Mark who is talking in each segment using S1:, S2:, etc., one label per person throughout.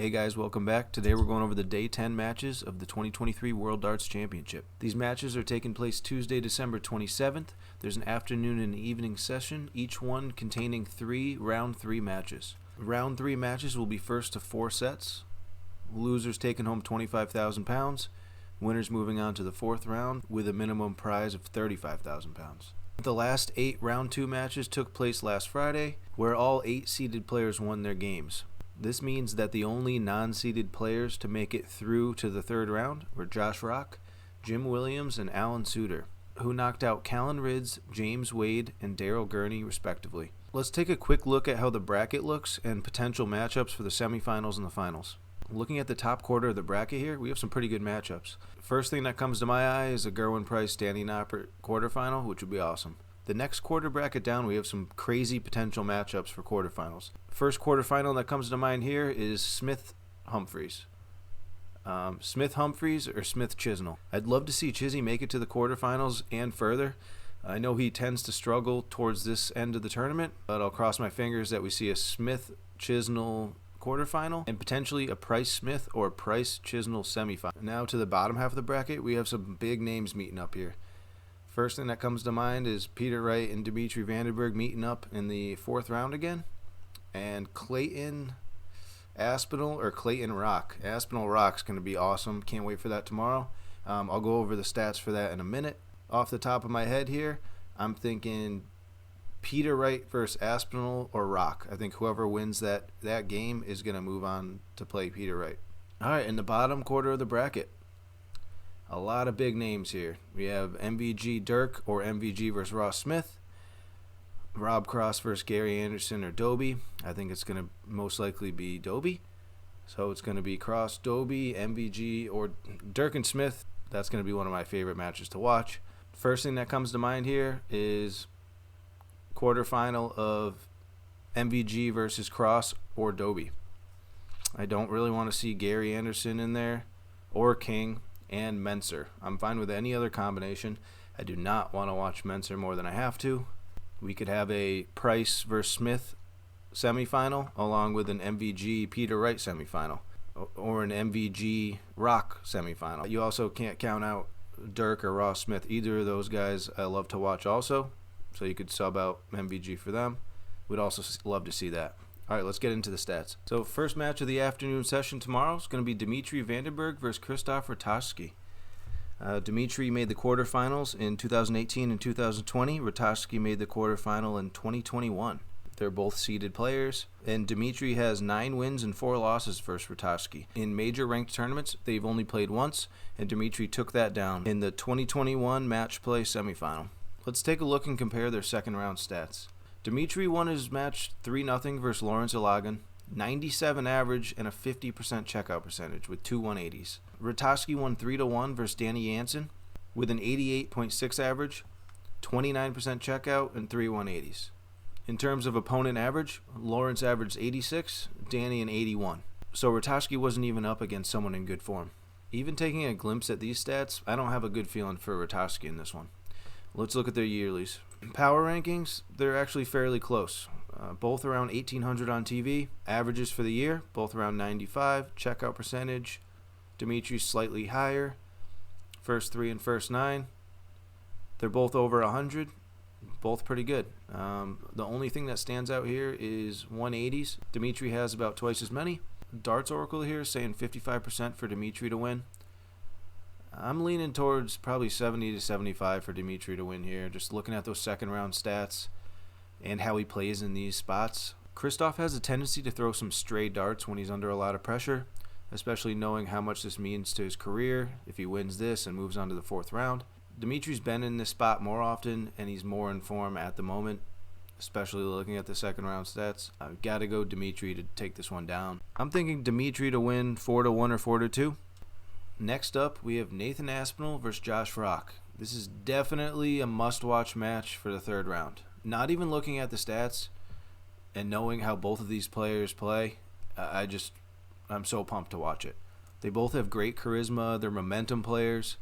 S1: Hey guys, welcome back. Today we're going over the Day 10 matches of the 2023 World Darts Championship. These matches are taking place Tuesday, December 27th. There's an afternoon and evening session, each one containing 3 round 3 matches. Round 3 matches will be first to 4 sets. Losers taking home £25,000. Winners moving on to the 4th round with a minimum prize of £35,000. The last 8 round 2 matches took place last Friday, where all 8 seeded players won their games. This means that the only non-seeded players to make it through to the 3rd round were Josh Rock, Jim Williams, and Alan Suter, who knocked out Callan Ridds, James Wade, and Daryl Gurney, respectively. Let's take a quick look at how the bracket looks and potential matchups for the semifinals and the finals. Looking at the top quarter of the bracket here, we have some pretty good matchups. First thing that comes to my eye is a Gerwin Price Danny Noppert quarterfinal, which would be awesome. The next quarter bracket down, we have some crazy potential matchups for quarterfinals. First quarterfinal that comes to mind here is Smith-Humphreys. Smith-Humphreys or Smith-Chisnell. I'd love to see Chizzy make it to the quarterfinals and further. I know he tends to struggle towards this end of the tournament, but I'll cross my fingers that we see a Smith-Chisnell quarterfinal and potentially a Price-Smith or Price-Chisnell semifinal. Now to the bottom half of the bracket, we have some big names meeting up here. First thing that comes to mind is Peter Wright and Dimitri Vandenberg meeting up in the 4th round again. And Clayton Aspinall or Clayton Rock. Aspinall Rock's going to be awesome. Can't wait for that tomorrow. I'll go over the stats for that in a minute. Off the top of my head here, I'm thinking Peter Wright versus Aspinall or Rock. I think whoever wins that game is going to move on to play Peter Wright. All right, in the bottom quarter of the bracket, a lot of big names here. We have MVG Dirk or MVG versus Ross Smith. Rob Cross versus Gary Anderson or Dobie. I think it's going to most likely be Dobie. So it's going to be Cross, Dobie, MVG, or Dirk and Smith. That's going to be one of my favorite matches to watch. First thing that comes to mind here is quarterfinal of MVG versus Cross or Dobie. I don't really want to see Gary Anderson in there or King and Menser. I'm fine with any other combination. I do not want to watch Menser more than I have to. We could have a Price versus Smith semifinal along with an MVG Peter Wright semifinal or an MVG Rock semifinal. You also can't count out Dirk or Ross Smith. Either of those guys I love to watch also, so you could sub out MVG for them. We'd also love to see that. All right, let's get into the stats. So first match of the afternoon session tomorrow is going to be Dimitri Vandenberg versus Krzysztof Ratajski. Dimitri made the quarterfinals in 2018 and 2020. Ratajski made the quarterfinal in 2021. They're both seeded players, and Dimitri has 9 wins and 4 losses versus Ratajski. In major ranked tournaments, they've only played once, and Dimitri took that down in the 2021 match play semifinal. Let's take a look and compare their second round stats. Dimitri won his match 3-0 versus Lawrence Ilagan, 97 average and a 50% checkout percentage with 2 180s. Ratajski won 3-1 versus Danny Jansen with an 88.6 average, 29% checkout, and 3 180s. In terms of opponent average, Lawrence averaged 86, Danny an 81. So Ratajski wasn't even up against someone in good form. Even taking a glimpse at these stats, I don't have a good feeling for Ratajski in this one. Let's look at their yearlies. Power rankings, they're actually fairly close. Both around 1,800 on TV. Averages for the year, both around 95. Checkout percentage, Dimitri's slightly higher. First 3 and first 9. They're both over 100. Both pretty good. The only thing that stands out here is 180s. Dimitri has about twice as many. Darts Oracle here is saying 55% for Dimitri to win. I'm leaning towards probably 70 to 75 for Dimitri to win here, just looking at those second round stats and how he plays in these spots. Krzysztof has a tendency to throw some stray darts when he's under a lot of pressure, especially knowing how much this means to his career if he wins this and moves on to the 4th round. Dimitri's been in this spot more often, and he's more in form at the moment, especially looking at the second round stats. I've got to go Dimitri to take this one down. I'm thinking Dimitri to win 4-1 or 4-2. Next up, we have Nathan Aspinall versus Josh Rock. This is definitely a must-watch match for the 3rd round. Not even looking at the stats and knowing how both of these players play, I'm so pumped to watch it. They both have great charisma. They're momentum players.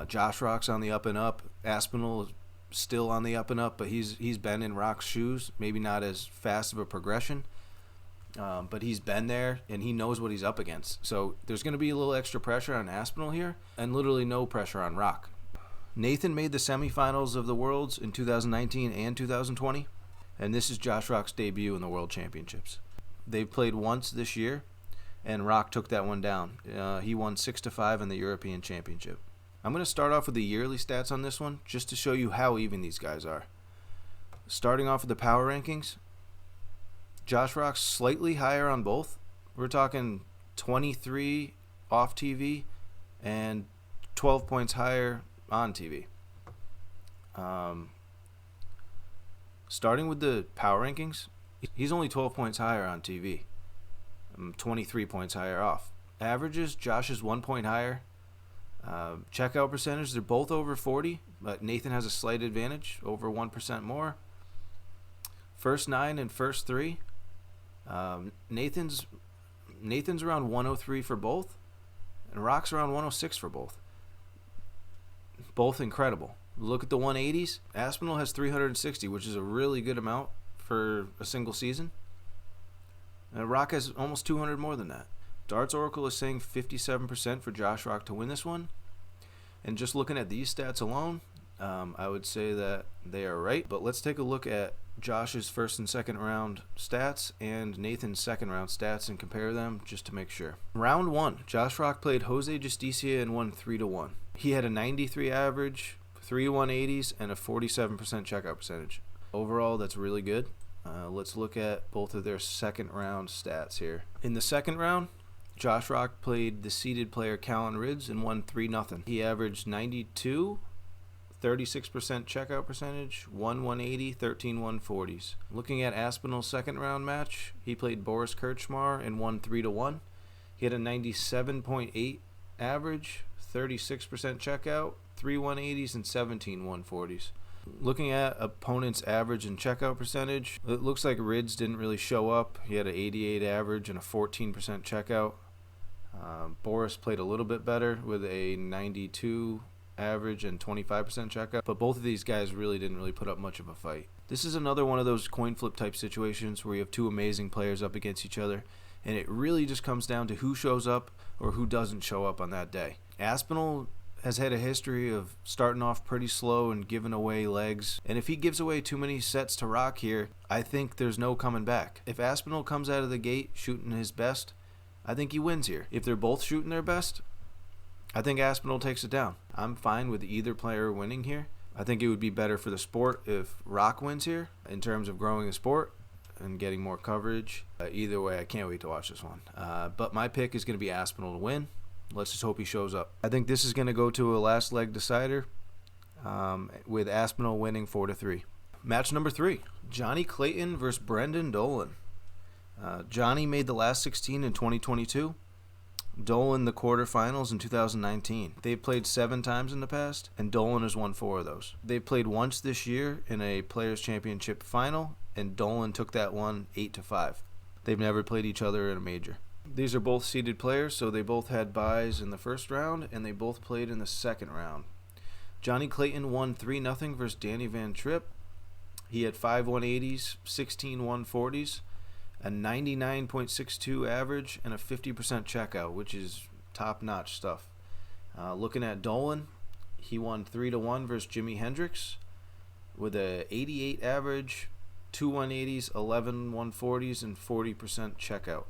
S1: Josh Rock's on the up and up. Aspinall is still on the up and up, but he's been in Rock's shoes. Maybe not as fast of a progression. but he's been there and he knows what he's up against. So there's going to be a little extra pressure on Aspinall here and literally no pressure on Rock. Nathan made the semifinals of the Worlds in 2019 and 2020, and this is Josh Rock's debut in the World Championships. They've played once this year, and Rock took that one down. He won 6-5 in the European Championship. I'm going to start off with the yearly stats on this one just to show you how even these guys are. Starting off with the power rankings, Josh Rock's slightly higher on both. We're talking 23 off TV and 12 points higher on TV. Starting with the power rankings, he's only 12 points higher on TV. 23 points higher off. Averages, Josh is 1 point higher. Checkout percentage, they're both over 40, but Nathan has a slight advantage, over 1% more. First 9 and first 3. Nathan's around 103 for both, and Rock's around 106 for both. Both incredible. Look at the 180s. Aspinall has 360, which is a really good amount for a single season. And Rock has almost 200 more than that. Darts Oracle is saying 57% for Josh Rock to win this one. And just looking at these stats alone, I would say that they are right. But let's take a look at Josh's first and second round stats and Nathan's second round stats and compare them just to make sure. Round 1, Josh Rock played Jose Justicia and won 3-1. He had a 93 average, 3 180s, and a 47% checkout percentage. Overall, that's really good. Let's look at both of their second round stats here. In the second round, Josh Rock played the seeded player Callan Ridds and won 3-0. He averaged 92, 36% checkout percentage, 1 180, 13 140s. Looking at Aspinall's second round match, he played Boris Kirchmar and won 3-1. He had a 97.8 average, 36% checkout, 3 180s, and 17 140s. Looking at opponent's average and checkout percentage, it looks like Ridds didn't really show up. He had an 88 average and a 14% checkout. Boris played a little bit better with a 92 average and 25% checkout, but both of these guys really didn't put up much of a fight. This is another one of those coin flip type situations where you have two amazing players up against each other, and it really just comes down to who shows up or who doesn't show up on that day. Aspinall has had a history of starting off pretty slow and giving away legs, and if he gives away too many sets to Rock here, I think there's no coming back. If Aspinall comes out of the gate shooting his best, I think he wins here. If they're both shooting their best, I think Aspinall takes it down. I'm fine with either player winning here. I think it would be better for the sport if Rock wins here in terms of growing the sport and getting more coverage. Either way, I can't wait to watch this one. But my pick is going to be Aspinall to win. Let's just hope he shows up. I think this is going to go to a last leg decider with Aspinall winning 4-3. Match number 3, Johnny Clayton versus Brendan Dolan. Johnny made the last 16 in 2022. Dolan the quarterfinals in 2019. They've played 7 times in the past, and Dolan has won 4 of those. They've played once this year in a Players' Championship final, and Dolan took that one 8-5. They've never played each other in a major. These are both seeded players, so they both had byes in the first round, and they both played in the second round. Johnny Clayton won 3-0 versus Danny Van Tripp. He had 5 180s, 16 140s, a 99.62 average, and a 50% checkout, which is top-notch stuff. Looking at Dolan, he won 3-1 versus Jimi Hendrix with a 88 average, 2 180s, 11 140s, and 40% checkout.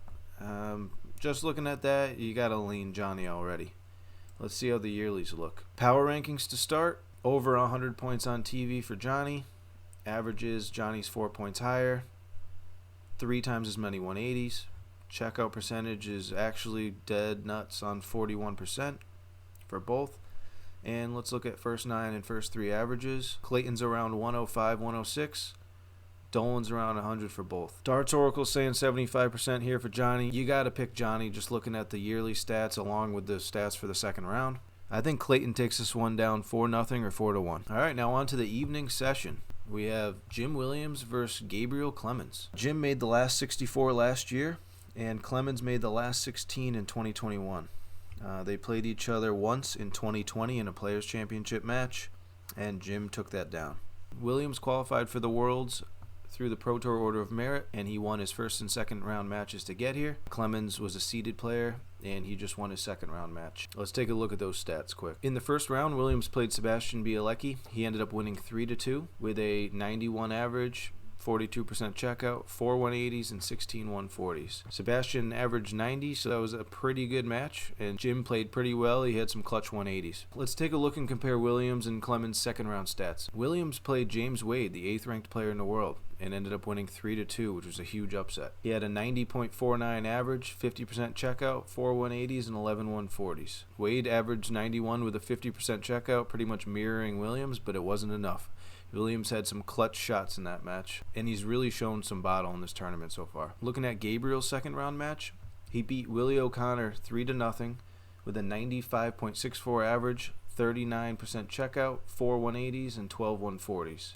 S1: Just looking at that, you got to lean Johnny already. Let's see how the yearlies look. Power rankings to start. Over 100 points on TV for Johnny. Averages, Johnny's 4 points higher. 3 times as many 180s. Checkout percentage is actually dead nuts on 41% for both. And let's look at first 9 and first 3 averages. Clayton's around 105, 106. Dolan's around 100 for both. Darts Oracle saying 75% here for Johnny. You got to pick Johnny just looking at the yearly stats along with the stats for the second round. I think Clayton takes this one down 4-0 or 4-1. All right, now on to the evening session. We have Jim Williams versus Gabriel Clemens. Jim made the last 64 last year, and Clemens made the last 16 in 2021. They played each other once in 2020 in a Players' Championship match, and Jim took that down. Williams qualified for the Worlds through the Pro Tour Order of Merit, and he won his first and second round matches to get here. Clemens was a seeded player, and he just won his second round match. Let's take a look at those stats quick. In the first round, Williams played Sebastian Bielecki. He ended up winning 3-2 with a 91 average, 42% checkout, 4 180s, and 16 140s. Sebastian averaged 90, so that was a pretty good match, and Jim played pretty well. He had some clutch 180s. Let's take a look and compare Williams and Clemens' second round stats. Williams played James Wade, the 8th ranked player in the world, and ended up winning 3-2, which was a huge upset. He had a 90.49 average, 50% checkout, 4 180s, and 11 140s. Wade averaged 91 with a 50% checkout, pretty much mirroring Williams, but it wasn't enough. Williams had some clutch shots in that match, and he's really shown some bottle in this tournament so far. Looking at Gabriel's second round match, he beat Willie O'Connor 3-0 with a 95.64 average, 39% checkout, 4 180s, and 12 140s.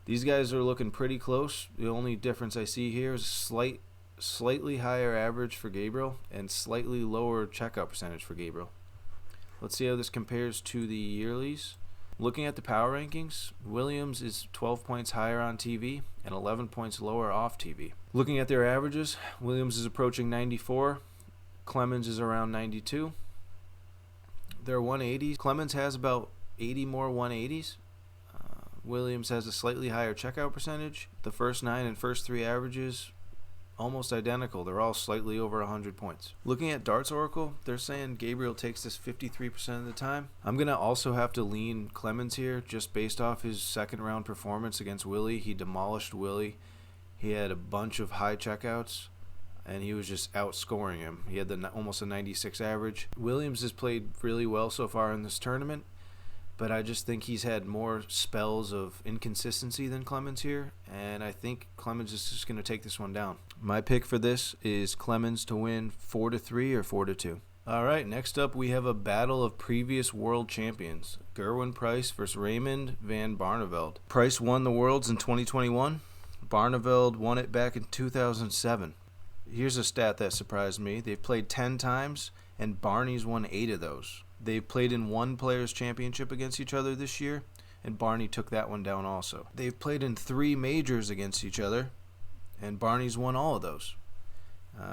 S1: These guys are looking pretty close. The only difference I see here is slightly higher average for Gabriel and slightly lower checkout percentage for Gabriel. Let's see how this compares to the yearlies. Looking at the power rankings, Williams is 12 points higher on TV and 11 points lower off TV. Looking at their averages, Williams is approaching 94, Clemens is around 92. Their 180s, Clemens has about 80 more 180s. Williams has a slightly higher checkout percentage. The first 9 and first 3 averages almost identical. They're all slightly over 100 points. Looking at Darts Oracle, they're saying Gabriel takes this 53% of the time. I'm going to also have to lean Clemens here just based off his second round performance against Willie. He demolished Willie. He had a bunch of high checkouts, and he was just outscoring him. He had almost a 96 average. Williams has played really well so far in this tournament, but I just think he's had more spells of inconsistency than Clemens here, and I think Clemens is just going to take this one down. My pick for this is Clemens to win 4-3 or 4-2. All right, next up we have a battle of previous world champions, Gerwyn Price versus Raymond van Barneveld. Price won the Worlds in 2021. Barneveld won it back in 2007. Here's a stat that surprised me. They've played 10 times, and Barney's won 8 of those. They've played in one Players' Championship against each other this year, and Barney took that one down also. They've played in 3 majors against each other, and Barney's won all of those.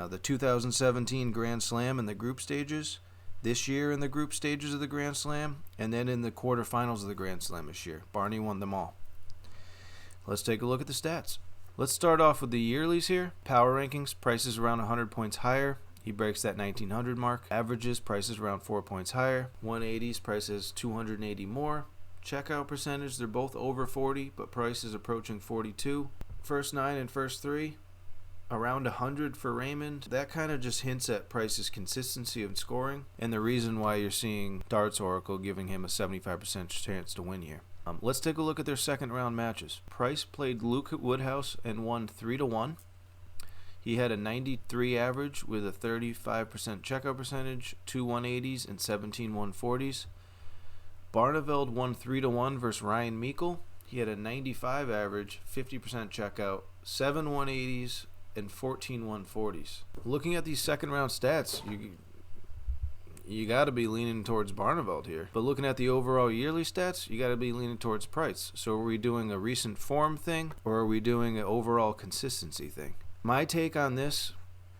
S1: The 2017 Grand Slam in the group stages, this year in the group stages of the Grand Slam, and then in the quarterfinals of the Grand Slam this year. Barney won them all. Let's take a look at the stats. Let's start off with the yearlies here. Power rankings, Price is around 100 points higher. He breaks that 1900 mark. Averages, Price is around 4 points higher. 180s, Price is 280 more. Checkout percentage, they're both over 40, but Price is approaching 42. First 9 and first 3, around 100 for Raymond. That kind of just hints at Price's consistency of scoring, and the reason why you're seeing Darts Oracle giving him a 75% chance to win here. Let's take a look at their second round matches. Price played Luke Woodhouse and won 3-1. He had a 93 average with a 35% checkout percentage, 2 180s, and 17 140s. Barneveld won 3-1 versus Ryan Meikle. He had a 95 average, 50% checkout, 7 180s, and 14 140s. Looking at these second round stats, you got to be leaning towards Barneveld here. But looking at the overall yearly stats, you got to be leaning towards Price. So are we doing a recent form thing, or are we doing an overall consistency thing? My take on this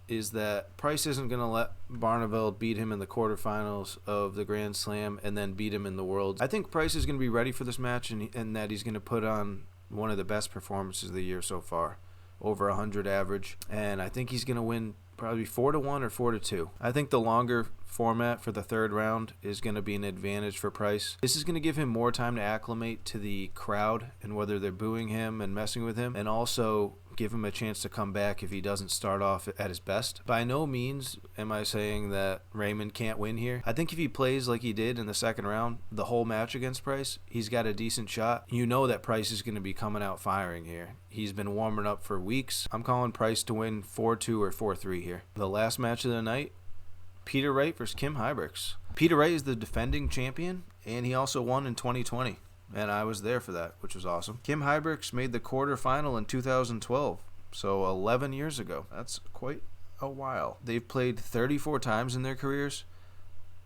S1: is that Price isn't going to let Barneveld beat him in the quarterfinals of the Grand Slam and then beat him in the Worlds. I think Price is going to be ready for this match, and that he's going to put on one of the best performances of the year so far, over 100 average, and I think he's going to win probably 4-1 or 4-2. I think the longer format for the third round is going to be an advantage for Price. This is going to give him more time to acclimate to the crowd and whether they're booing him and messing with him, and also give him a chance to come back if he doesn't start off at his best. By no means am I saying that Raymond can't win here. I think if he plays like he did in the second round, the whole match against Price, he's got a decent shot. You know that Price is going to be coming out firing here. He's been warming up for weeks. I'm calling Price to win 4-2 or 4-3 here. The last match of the night, Peter Wright versus Kim Huybrechts. Peter Wright is the defending champion, and he also won in 2020. And I was there for that, which was awesome. Kim Huybrechts made the quarterfinal in 2012, so 11 years ago. That's quite a while. They've played 34 times in their careers,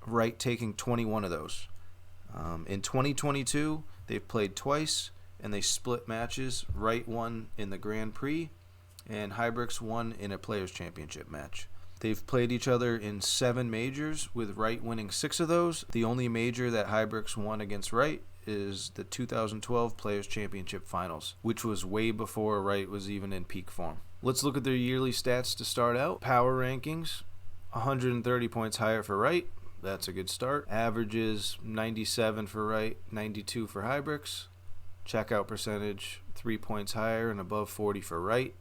S1: Wright taking 21 of those. In 2022, they've played twice. and they split matches. Wright won in the Grand Prix, and Hybrix won in a Players' Championship match. They've played each other in 7 majors, with Wright winning 6 of those. The only major that Hybrix won against Wright is the 2012 Players' Championship Finals, which was way before Wright was even in peak form. Let's look at their yearly stats to start out. Power rankings, 130 points higher for Wright. That's a good start. Averages 97 for Wright, 92 for Hybrix. Checkout percentage 3 points higher and above 40 for Wright.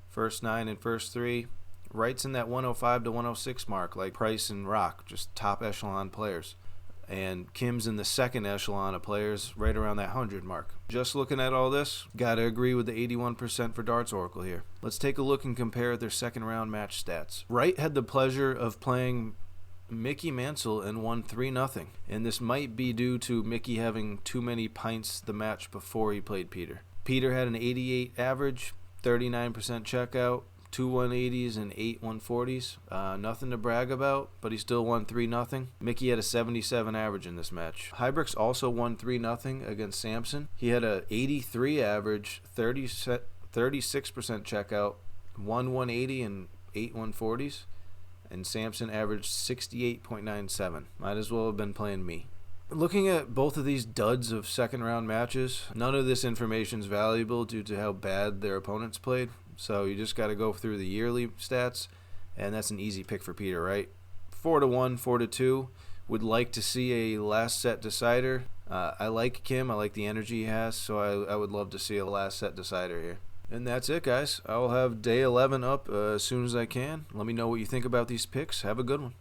S1: First 9 and first 3. Wright's in that 105 to 106 mark, like Price and Rock, just top echelon players. And Kim's in the second echelon of players, right around that 100 mark. Just looking at all this, gotta agree with the 81% for Darts Oracle here. Let's take a look and compare their second round match stats. Wright had the pleasure of playing Mickey Mansell and won 3-0. And this might be due to Mickey having too many pints the match before he played Peter. Peter had an 88 average, 39% checkout, 2 180s and 8 140s. Nothing to brag about, but he still won 3-0. Mickey had a 77 average in this match. Hybrix also won 3-0 against Samson. He had a 83 average, 36% checkout, 1 180 and 8 140s. And Samson averaged 68.97. Might as well have been playing me. Looking at both of these duds of second round matches, none of this information is valuable due to how bad their opponents played. So you just got to go through the yearly stats, and that's an easy pick for Peter, right? 4-1, 4-2. Would like to see a last set decider. I like Kim. I like the energy he has, so I would love to see a last set decider here. And that's it, guys. I'll have day 11 up as soon as I can. Let me know what you think about these picks. Have a good one.